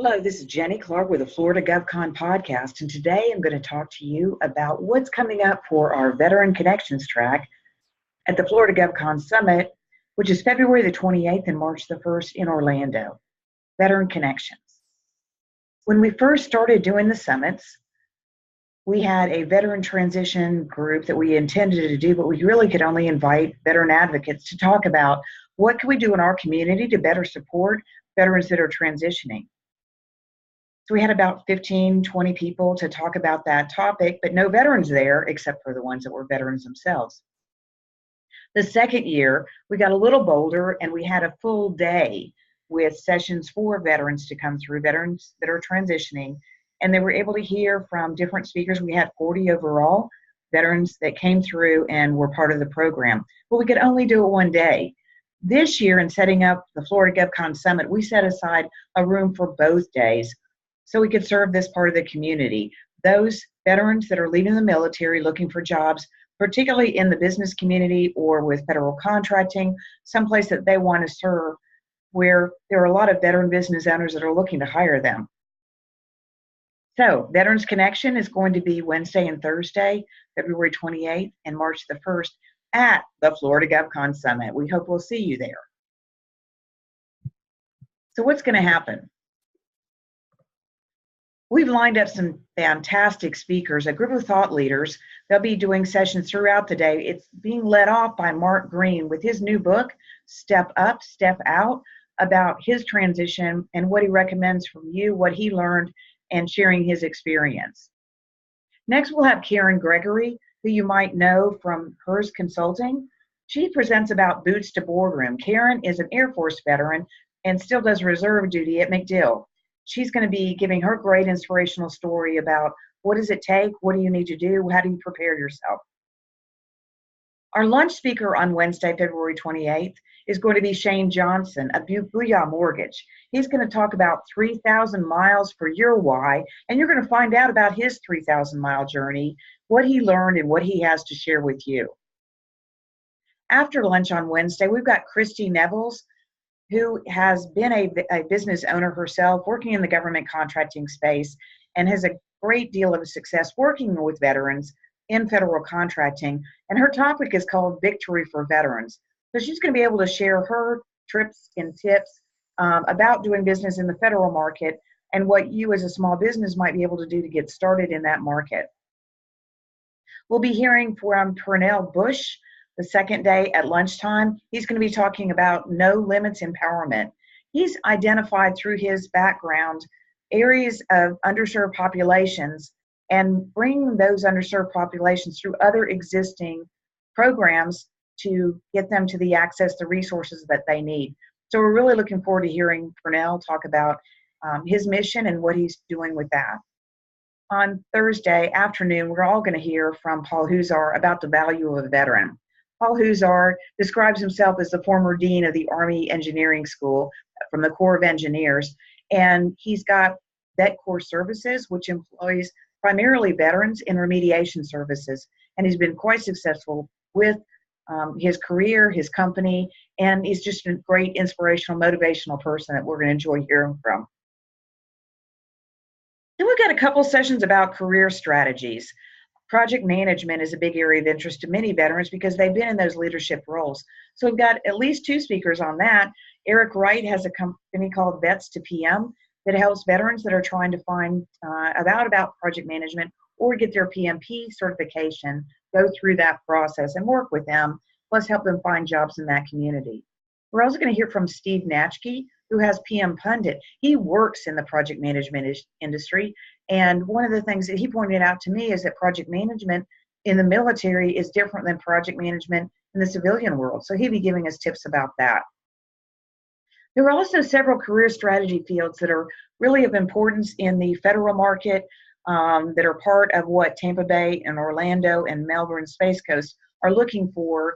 Hello, this is Jenny Clark with the Florida GovCon podcast, and today I'm going to talk to you about what's coming up for our Veteran Connections track at the Florida GovCon Summit, which is February the 28th and March the 1st in Orlando. Veteran Connections. When we first started doing the summits, we had a veteran transition group that we intended to do, but we really could only invite veteran advocates to talk about what can we do in our community to better support veterans that are transitioning. So we had about 15, 20 people to talk about that topic, but no veterans there except for the ones that were veterans themselves. The second year, we got a little bolder and we had a full day with sessions for veterans to come through, veterans that are transitioning, and they were able to hear from different speakers. We had 40 overall veterans that came through and were part of the program, but we could only do it one day. This year, in setting up the Florida GovCon Summit, we set aside a room for both days so we could serve this part of the community. Those veterans that are leaving the military looking for jobs, particularly in the business community or with federal contracting, someplace that they want to serve, where there are a lot of veteran business owners that are looking to hire them. So Veterans Connection is going to be Wednesday and Thursday, February 28th and March the 1st at the Florida GovCon Summit. We hope we'll see you there. So what's going to happen? We've lined up some fantastic speakers, a group of thought leaders. They'll be doing sessions throughout the day. It's being led off by Mark Green with his new book, Step Up, Step Out, about his transition and what he recommends from you, what he learned, and sharing his experience. Next, we'll have Karen Gregory, who you might know from hers consulting. She presents about boots to boardroom. Karen is an Air Force veteran and still does reserve duty at MacDill. She's going to be giving her great inspirational story about what does it take, what do you need to do, how do you prepare yourself. Our lunch speaker on Wednesday, February 28th, is going to be Shane Johnson of Booyah Mortgage. He's going to talk about 3,000 miles for your why, and you're going to find out about his 3,000-mile journey, what he learned, and what he has to share with you. After lunch on Wednesday, we've got Christy Nevels, who has been a business owner herself, working in the government contracting space, and has a great deal of success working with veterans in federal contracting. And her topic is called Victory for Veterans. So she's going to be able to share her trips and tips about doing business in the federal market and what you as a small business might be able to do to get started in that market. We'll be hearing from Pernell Bush the second day at lunchtime. He's going to be talking about no limits empowerment. He's identified through his background areas of underserved populations and bringing those underserved populations through other existing programs to get them to the access to resources that they need. So we're really looking forward to hearing Pernell talk about his mission and what he's doing with that. On Thursday afternoon, we're all going to hear from Paul Huzar about the value of a veteran. Paul Huzar describes himself as the former dean of the Army Engineering School from the Corps of Engineers, and he's got Vet Corps Services, which employs primarily veterans in remediation services, and he's been quite successful with his career, his company, and he's just a great inspirational, motivational person that we're going to enjoy hearing from. Then we've got a couple sessions about career strategies. Project management is a big area of interest to many veterans because they've been in those leadership roles. So we've got at least two speakers on that. Eric Wright has a company called Vets to PM that helps veterans that are trying to find about project management or get their PMP certification, go through that process and work with them, plus help them find jobs in that community. We're also going to hear from Steve Natchke, who has PM Pundit. He works in the project management industry, and one of the things that he pointed out to me is that project management in the military is different than project management in the civilian world. So he'll be giving us tips about that. There are also several career strategy fields that are really of importance in the federal market that are part of what Tampa Bay and Orlando and Melbourne Space Coast are looking for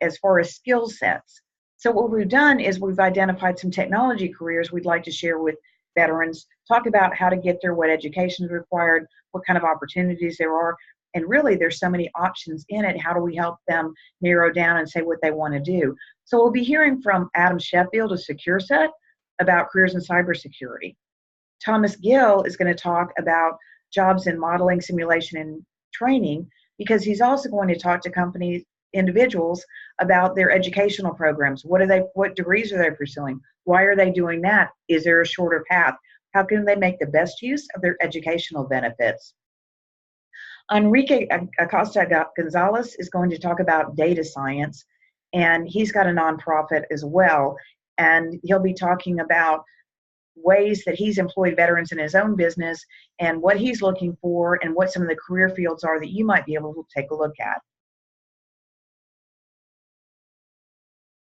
as far as skill sets. So what we've done is we've identified some technology careers we'd like to share with veterans, talk about how to get there, what education is required, what kind of opportunities there are, and really there's so many options in it. How do we help them narrow down and say what they want to do? So we'll be hearing from Adam Sheffield of SecureSet about careers in cybersecurity. Thomas Gill is going to talk about jobs in modeling, simulation, and training, because he's also going to talk to companies, individuals, about their educational programs. What degrees are they pursuing? Why are they doing that? Is there a shorter path? How can they make the best use of their educational benefits? Enrique Acosta Gonzalez is going to talk about data science, and he's got a nonprofit as well. And he'll be talking about ways that he's employed veterans in his own business and what he's looking for and what some of the career fields are that you might be able to take a look at.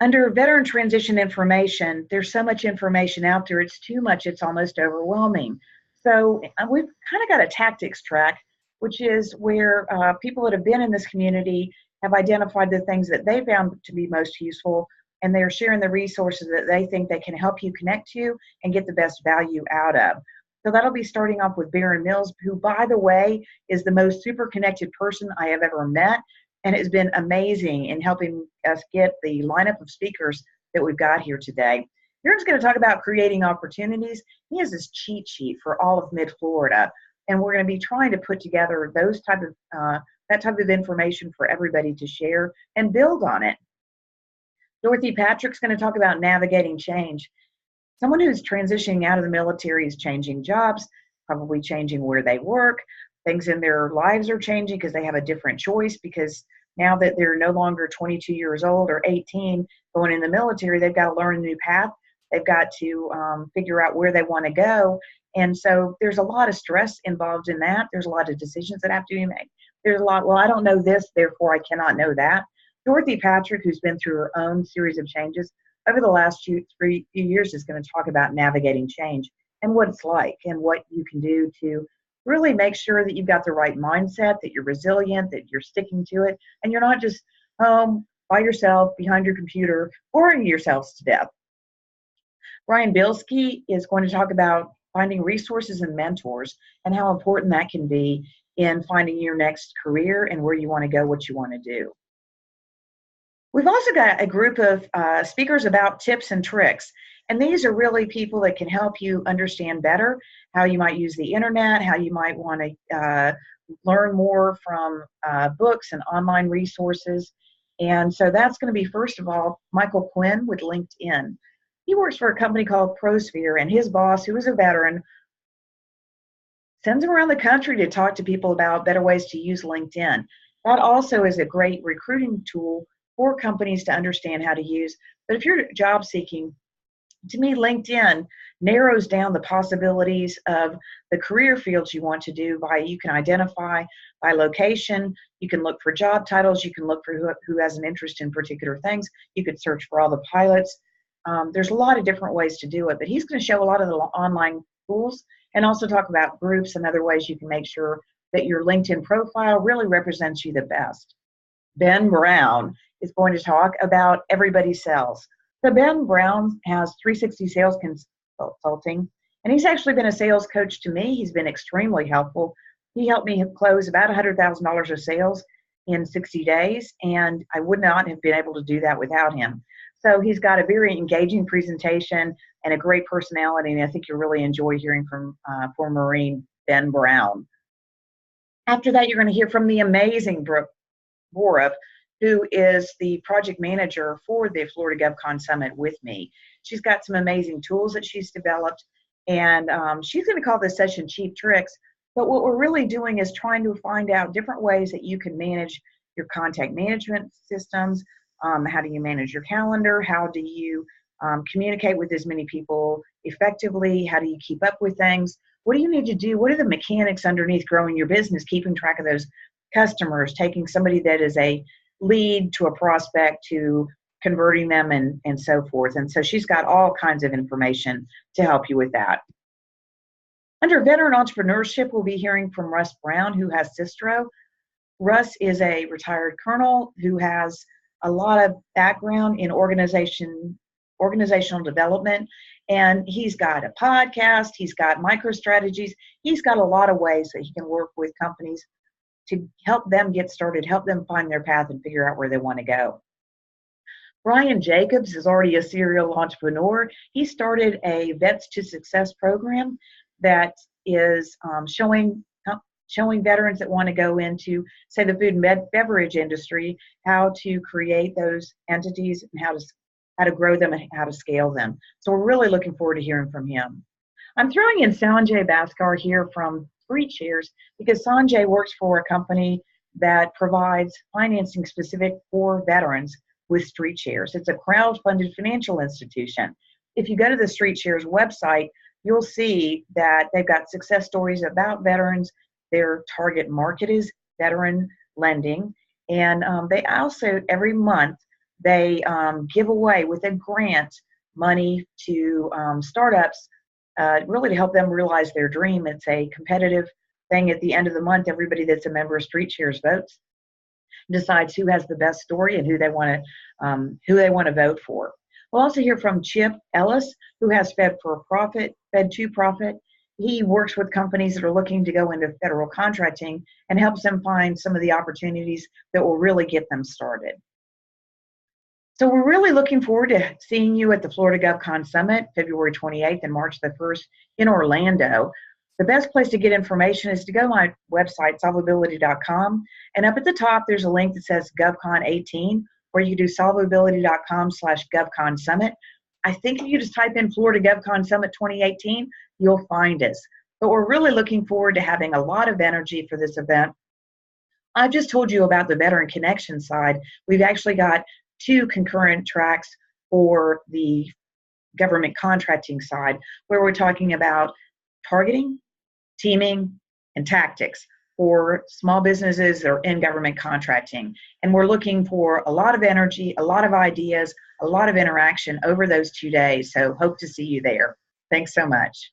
Under veteran transition information, there's so much information out there. It's too much. It's almost overwhelming. So we've kind of got a tactics track, which is where people that have been in this community have identified the things that they found to be most useful, and they're sharing the resources that they think they can help you connect to and get the best value out of. So that'll be starting off with Baron Mills, who, by the way, is the most super connected person I have ever met, and has been amazing in helping us get the lineup of speakers that we've got here today. Baron's going to talk about creating opportunities. He has this cheat sheet for all of Mid-Florida, and we're going to be trying to put together that type of information for everybody to share and build on it. Dorothy Patrick's going to talk about navigating change. Someone who's transitioning out of the military is changing jobs, probably changing where they work. Things in their lives are changing because they have a different choice, because now that they're no longer 22 years old or 18 going in the military, they've got to learn a new path. They've got to figure out where they want to go. And so there's a lot of stress involved in that. There's a lot of decisions that have to be made. There's a lot, well, I don't know this, therefore I cannot know that. Dorothy Patrick, who's been through her own series of changes over the last few years, is going to talk about navigating change and what it's like and what you can do to really make sure that you've got the right mindset, that you're resilient, that you're sticking to it, and you're not just home by yourself behind your computer boring yourselves to death. Brian Bilski is going to talk about finding resources and mentors and how important that can be in finding your next career and where you want to go, what you want to do. We've also got a group of speakers about tips and tricks, and these are really people that can help you understand better how you might use the internet, how you might want to learn more from books and online resources. And so that's going to be, first of all, Michael Quinn with LinkedIn. He works for a company called ProSphere, and his boss, who is a veteran, sends him around the country to talk to people about better ways to use LinkedIn. That also is a great recruiting tool for companies to understand how to use. But if you're job seeking, to me, LinkedIn narrows down the possibilities of the career fields you want to do you can identify by location, you can look for job titles, you can look for who has an interest in particular things, you could search for all the pilots. There's a lot of different ways to do it, but he's going to show a lot of the online tools and also talk about groups and other ways you can make sure that your LinkedIn profile really represents you the best. Ben Brown is going to talk about Everybody Sells. So Ben Brown has 360 Sales Consulting, and he's actually been a sales coach to me. He's been extremely helpful. He helped me close about $100,000 of sales in 60 days, and I would not have been able to do that without him. So he's got a very engaging presentation and a great personality, and I think you'll really enjoy hearing from former Marine Ben Brown. After that, you're going to hear from the amazing Brooke Borup, who is the project manager for the Florida GovCon Summit with me. She's got some amazing tools that she's developed, and she's going to call this session Cheap Tricks. But what we're really doing is trying to find out different ways that you can manage your contact management systems. How do you manage your calendar? How do you communicate with as many people effectively? How do you keep up with things? What do you need to do? What are the mechanics underneath growing your business, keeping track of those customers, taking somebody that is a lead to a prospect to converting them and so forth. And so she's got all kinds of information to help you with that. Under veteran entrepreneurship, we'll be hearing from Russ Brown, who has Sistro. Russ is a retired colonel who has a lot of background in organizational development, and he's got a podcast, he's got micro strategies, he's got a lot of ways that he can work with companies to help them get started, help them find their path and figure out where they want to go. Brian Jacobs is already a serial entrepreneur. He started a Vets to Success program that is showing veterans that want to go into, say, the food and beverage industry, how to create those entities and how to grow them and how to scale them. So we're really looking forward to hearing from him. I'm throwing in Sanjay Bhaskar here from StreetShares because Sanjay works for a company that provides financing specific for veterans with StreetShares. It's a crowd-funded financial institution. If you go to the StreetShares website, you'll see that they've got success stories about veterans. Their target market is veteran lending. And they also, every month, they give away with a grant money to startups, really to help them realize their dream. It's a competitive thing. At the end of the month, everybody that's a member of StreetShares votes, decides who has the best story and who they want to vote for. We'll also hear from Chip Ellis, who has Fed to Profit. He works with companies that are looking to go into federal contracting and helps them find some of the opportunities that will really get them started. So we're really looking forward to seeing you at the Florida GovCon Summit, February 28th and March the 1st in Orlando. The best place to get information is to go to my website, solvability.com, and up at the top there's a link that says GovCon 18, or you can do solvability.com/GovCon Summit. I think if you just type in Florida GovCon Summit 2018, you'll find us. But we're really looking forward to having a lot of energy for this event. I just told you about the Veteran Connection side. We've actually got 2 concurrent tracks for the government contracting side, where we're talking about targeting, teaming, and tactics for small businesses that are in government contracting. And we're looking for a lot of energy, a lot of ideas, a lot of interaction over those 2 days. So hope to see you there. Thanks so much.